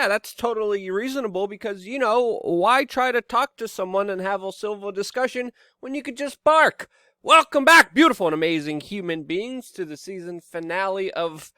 yeah, that's totally reasonable because, why try to talk to someone and have a civil discussion when you could just bark? Welcome back, beautiful and amazing human beings, to the season finale of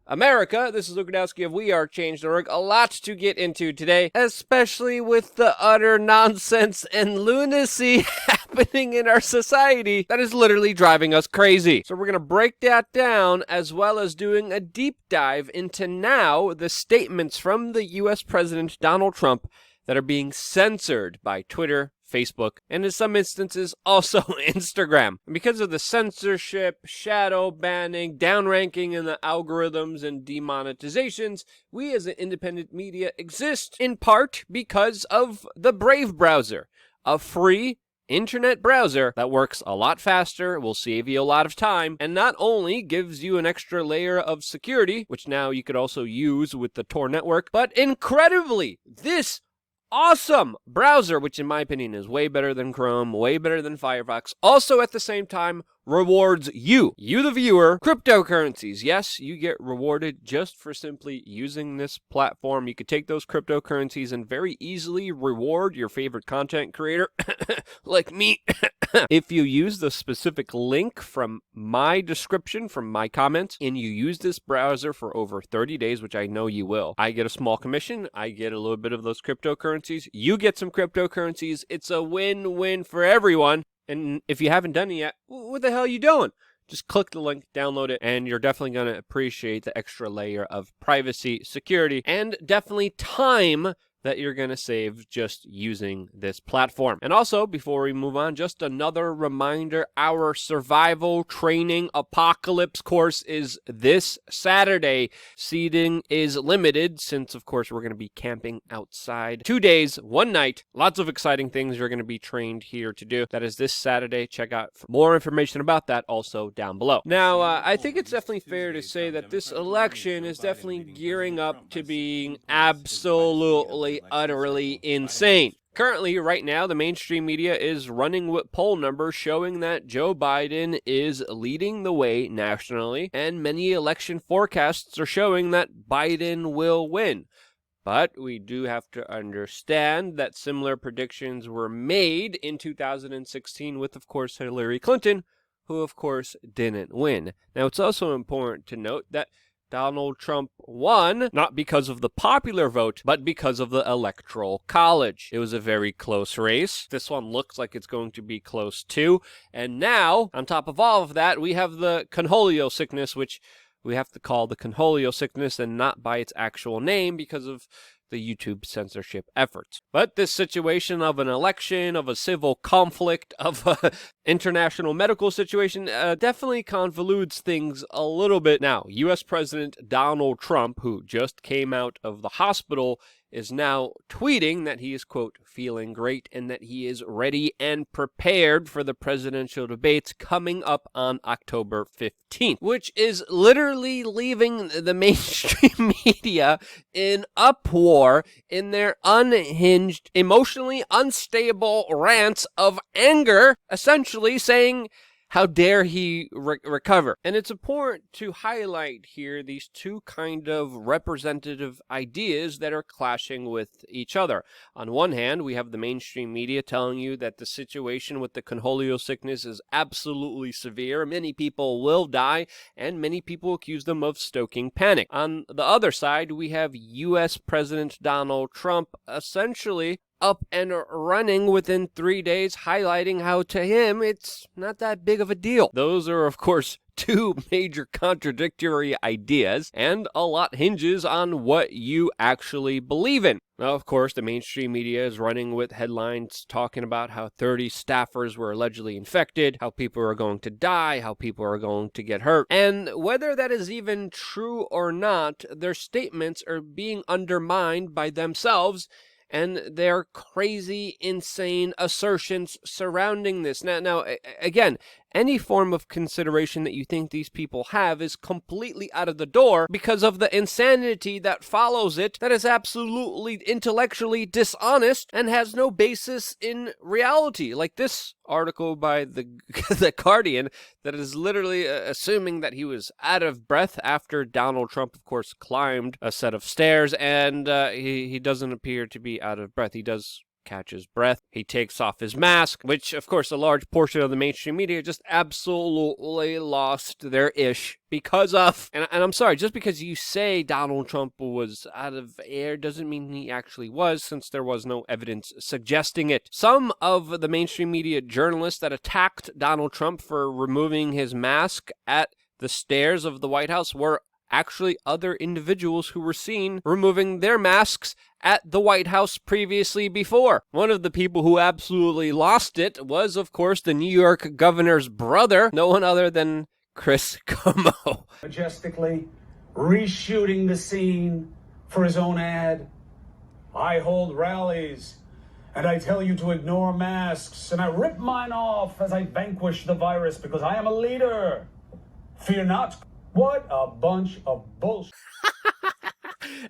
America. This is Luke Radowski of WeAreChange.org. A lot to get into today, especially with the utter nonsense and lunacy happening in our society that is literally driving us crazy. So we're going to break that down, as well as doing a deep dive into now the statements from the U.S. President Donald Trump that are being censored by Twitter, Facebook, and in some instances also Instagram. And because of the censorship, shadow banning, downranking in the algorithms, and demonetizations, we as an independent media exist in part because of the Brave browser, a free internet browser that works a lot faster, will save you a lot of time, and not only gives you an extra layer of security, which now you could also use with the Tor network, but incredibly, this awesome browser, which in my opinion is way better than Chrome, way better than Firefox, also at the same time rewards you the viewer, cryptocurrencies. Yes, you get rewarded just for simply using this platform. You could take those cryptocurrencies and very easily reward your favorite content creator, like me, if you use the specific link from my description, from my comments, and you use this browser for over 30 days, which I know you will. I get a small commission. I get a little bit of those cryptocurrencies. You get some cryptocurrencies. It's a win-win for everyone. And if you haven't done it yet, what the hell are you doing? Just click the link, download it, and you're definitely going to appreciate the extra layer of privacy, security, and definitely time that you're going to save just using this platform. And also, before we move on, just another reminder, our survival training apocalypse course is this Saturday. Seating is limited since, of course, we're going to be camping outside. 2 days, 1 night, lots of exciting things you're going to be trained here to do. That is this Saturday. Check out more information about that also down below. Now, I think it's definitely fair to say that this election is definitely gearing up to being absolutely utterly insane. Currently, right now, the mainstream media is running with poll numbers showing that Joe Biden is leading the way nationally, and many election forecasts are showing that Biden will win. But we do have to understand that similar predictions were made in 2016 with, of course, Hillary Clinton, who, of course, didn't win. Now, it's also important to note that Donald Trump won, not because of the popular vote, but because of the Electoral College. It was a very close race. This one looks like it's going to be close too. And now, on top of all of that, we have the Cornholio sickness, which we have to call the Cornholio sickness and not by its actual name because of the YouTube censorship efforts. But this situation of an election, of a civil conflict, of an international medical situation definitely convolutes things a little bit. Now, U.S. President Donald Trump, who just came out of the hospital, is now tweeting that he is, quote, feeling great and that he is ready and prepared for the presidential debates coming up on October 15th, which is literally leaving the mainstream media in uproar in their unhinged, emotionally unstable rants of anger, essentially saying, how dare he recover? And it's important to highlight here these two kind of representative ideas that are clashing with each other. On one hand, we have the mainstream media telling you that the situation with the Cornholio sickness is absolutely severe. Many people will die, and many people accuse them of stoking panic. On the other side, we have U.S. President Donald Trump essentially up and running within 3 days, highlighting how to him it's not that big of a deal. Those are, of course, two major contradictory ideas, and a lot hinges on what you actually believe in. Now, of course, the mainstream media is running with headlines talking about how 30 staffers were allegedly infected, how people are going to die, how people are going to get hurt. And whether that is even true or not, their statements are being undermined by themselves and their crazy, insane assertions surrounding this. Now, again, any form of consideration that you think these people have is completely out of the door because of the insanity that follows it, that is absolutely intellectually dishonest and has no basis in reality. Like this article by the Guardian that is literally assuming that he was out of breath after Donald Trump, of course, climbed a set of stairs, and he doesn't appear to be out of breath. He does catch his breath. He takes off his mask, which, of course, a large portion of the mainstream media just absolutely lost their ish because of. And I'm sorry, just because you say Donald Trump was out of air doesn't mean he actually was, since there was no evidence suggesting it. Some of the mainstream media journalists that attacked Donald Trump for removing his mask at the stairs of the White House were actually other individuals who were seen removing their masks at the White House previously before. One of the people who absolutely lost it was, of course, the New York governor's brother, no one other than Chris Cuomo. Majestically reshooting the scene for his own ad. I hold rallies, and I tell you to ignore masks, and I rip mine off as I vanquish the virus because I am a leader. Fear not. What a bunch of bullshit.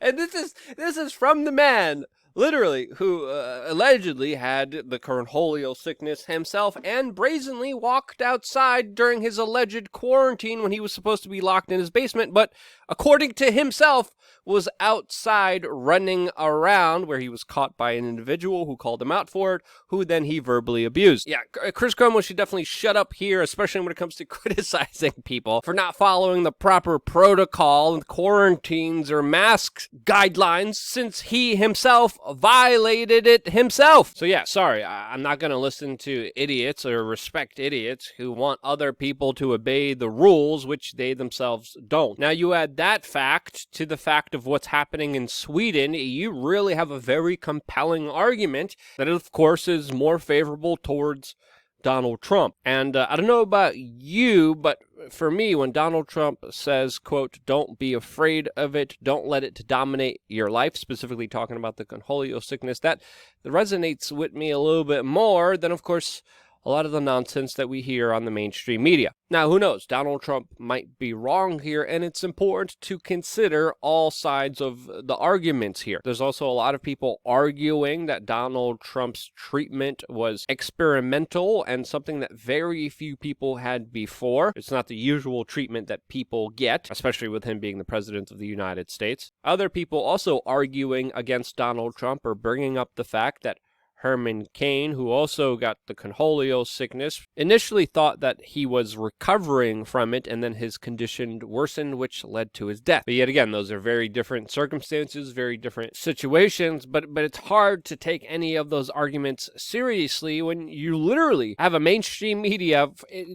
And this is from the man, literally, who allegedly had the cornholio sickness himself and brazenly walked outside during his alleged quarantine when he was supposed to be locked in his basement, but according to himself, was outside running around, where he was caught by an individual who called him out for it, who then he verbally abused. Yeah, Chris Cuomo should definitely shut up here, especially when it comes to criticizing people for not following the proper protocol and quarantines or mask guidelines, since he himself violated it himself. So yeah, sorry, I'm not going to listen to idiots or respect idiots who want other people to obey the rules, which they themselves don't. Now, you add that fact to the fact of what's happening in Sweden, you really have a very compelling argument that, of course, is more favorable towards Donald Trump. And I don't know about you, but for me, when Donald Trump says, quote, don't be afraid of it, don't let it dominate your life, specifically talking about the cornholio sickness, that resonates with me a little bit more than, of course, a lot of the nonsense that we hear on the mainstream media. Now, who knows? Donald Trump might be wrong here, and it's important to consider all sides of the arguments here. There's also a lot of people arguing that Donald Trump's treatment was experimental and something that very few people had before. It's not the usual treatment that people get, especially with him being the president of the United States. Other people also arguing against Donald Trump or bringing up the fact that Herman Cain, who also got the cornholio sickness, initially thought that he was recovering from it, and then his condition worsened, which led to his death. But yet again, those are very different circumstances, very different situations, but it's hard to take any of those arguments seriously when you literally have a mainstream media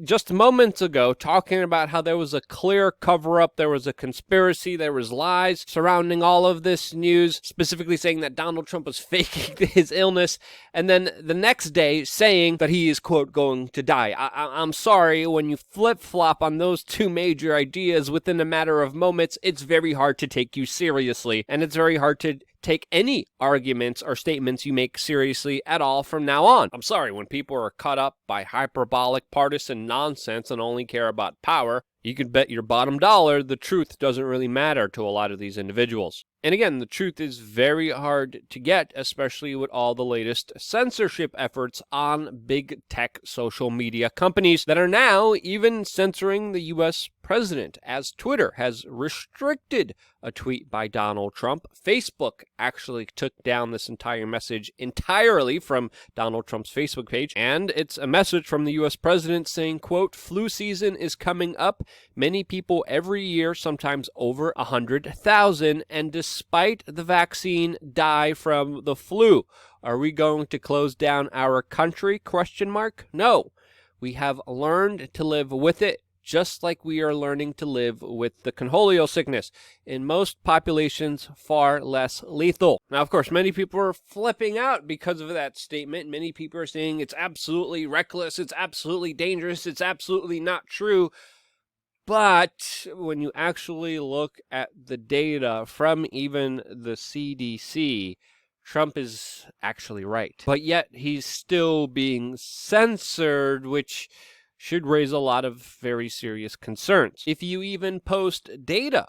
just moments ago talking about how there was a clear cover-up, there was a conspiracy, there was lies surrounding all of this news, specifically saying that Donald Trump was faking his illness, and then the next day saying that he is, quote, going to die. I'm sorry, when you flip-flop on those two major ideas within a matter of moments, it's very hard to take you seriously, and it's very hard to take any arguments or statements you make seriously at all from now on. I'm sorry, when people are caught up by hyperbolic partisan nonsense and only care about power, you could bet your bottom dollar the truth doesn't really matter to a lot of these individuals. And again, the truth is very hard to get, especially with all the latest censorship efforts on big tech social media companies that are now even censoring the U.S. president, as Twitter has restricted a tweet by Donald Trump. Facebook actually took down this entire message entirely from Donald Trump's Facebook page, and it's a message from the U.S. president saying, quote, flu season is coming up. Many people every year, sometimes over 100,000, and despite the vaccine, die from the flu. Are we going to close down our country? Question mark. No. We have learned to live with it, just like we are learning to live with the cornholio sickness. In most populations, far less lethal. Now, of course, many people are flipping out because of that statement. Many people are saying it's absolutely reckless, it's absolutely dangerous, it's absolutely not true. But when you actually look at the data from even the CDC, Trump is actually right. But yet he's still being censored, which should raise a lot of very serious concerns. If you even post data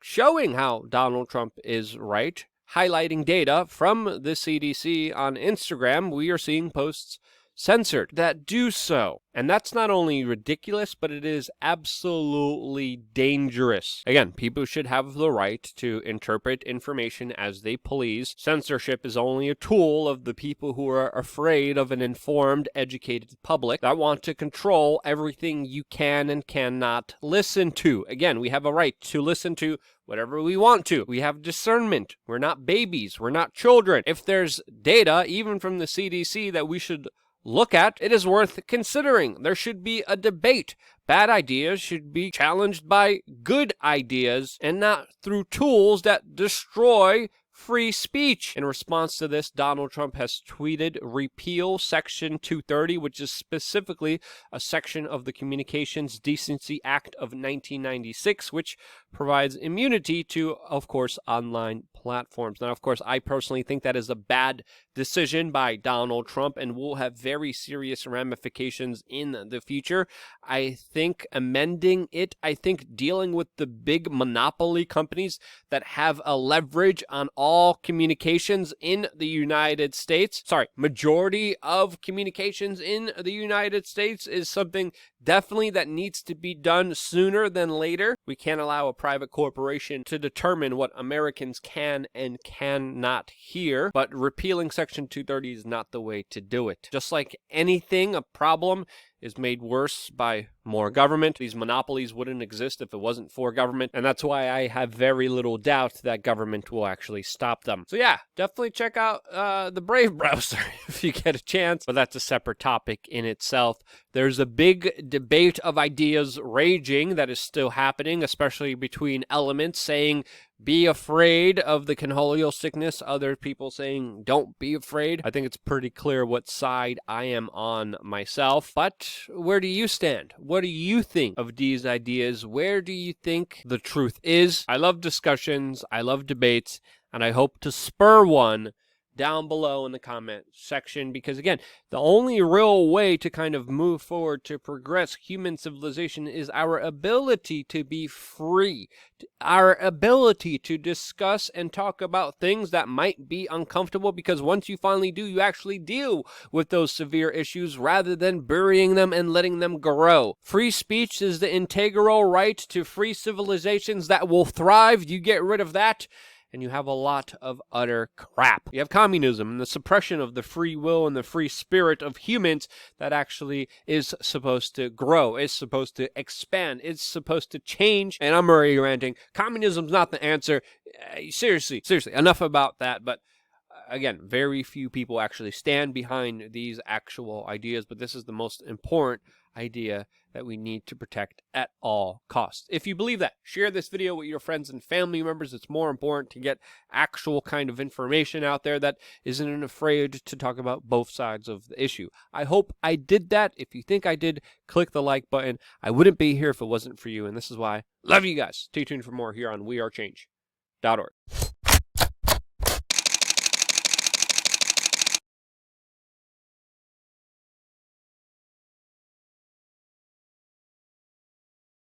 showing how Donald Trump is right, highlighting data from the CDC on Instagram, we are seeing posts censored that do so. And that's not only ridiculous, but it is absolutely dangerous. Again, people should have the right to interpret information as they please. Censorship is only a tool of the people who are afraid of an informed, educated public that want to control everything you can and cannot listen to. Again, we have a right to listen to whatever we want to. We have discernment. We're not babies. We're not children. If there's data, even from the CDC, that we should look at, it is worth considering. There should be a debate. Bad ideas should be challenged by good ideas and not through tools that destroy free speech. In response to this, Donald Trump has tweeted, "Repeal Section 230, which is specifically a section of the Communications Decency Act of 1996, which provides immunity to, of course, online platforms." Now, of course, I personally think that is a bad decision by Donald Trump and will have very serious ramifications in the future. I think amending it, I think dealing with the big monopoly companies that have a leverage on all communications in the United States, majority of communications in the United States, is something definitely that needs to be done sooner than later. We can't allow a private corporation to determine what Americans can and cannot hear, but repealing Section 230 is not the way to do it. Just like anything, a problem is made worse by more government. These monopolies wouldn't exist if it wasn't for government, and that's why I have very little doubt that government will actually stop them. So yeah, definitely check out the Brave browser if you get a chance, but that's a separate topic in itself. There's a big debate of ideas raging that is still happening, especially between elements saying be afraid of the conchoidal sickness, other people saying don't be afraid. I think it's pretty clear what side I am on myself, but where do you stand? What do you think of these ideas? Where do you think the truth is? I love discussions, I love debates, and I hope to spur one down below in the comment section, because again, the only real way to kind of move forward, to progress human civilization, is our ability to be free, our ability to discuss and talk about things that might be uncomfortable, because once you finally do, you actually deal with those severe issues rather than burying them and letting them grow. Free speech is the integral right to free civilizations that will thrive. You get rid of that, and you have a lot of utter crap. You have communism and the suppression of the free will and the free spirit of humans that actually is supposed to grow, is supposed to expand, is supposed to change. And I'm already ranting. Communism's not the answer. Seriously, enough about that. But again, very few people actually stand behind these actual ideas, but this is the most important idea that we need to protect at all costs. If you believe that, share this video with your friends and family members. It's more important to get actual kind of information out there that isn't afraid to talk about both sides of the issue. I hope I did that. If you think I did, click the like button. I wouldn't be here if it wasn't for you, and this is why. Love you guys. Stay tuned for more here on WeAreChange.org.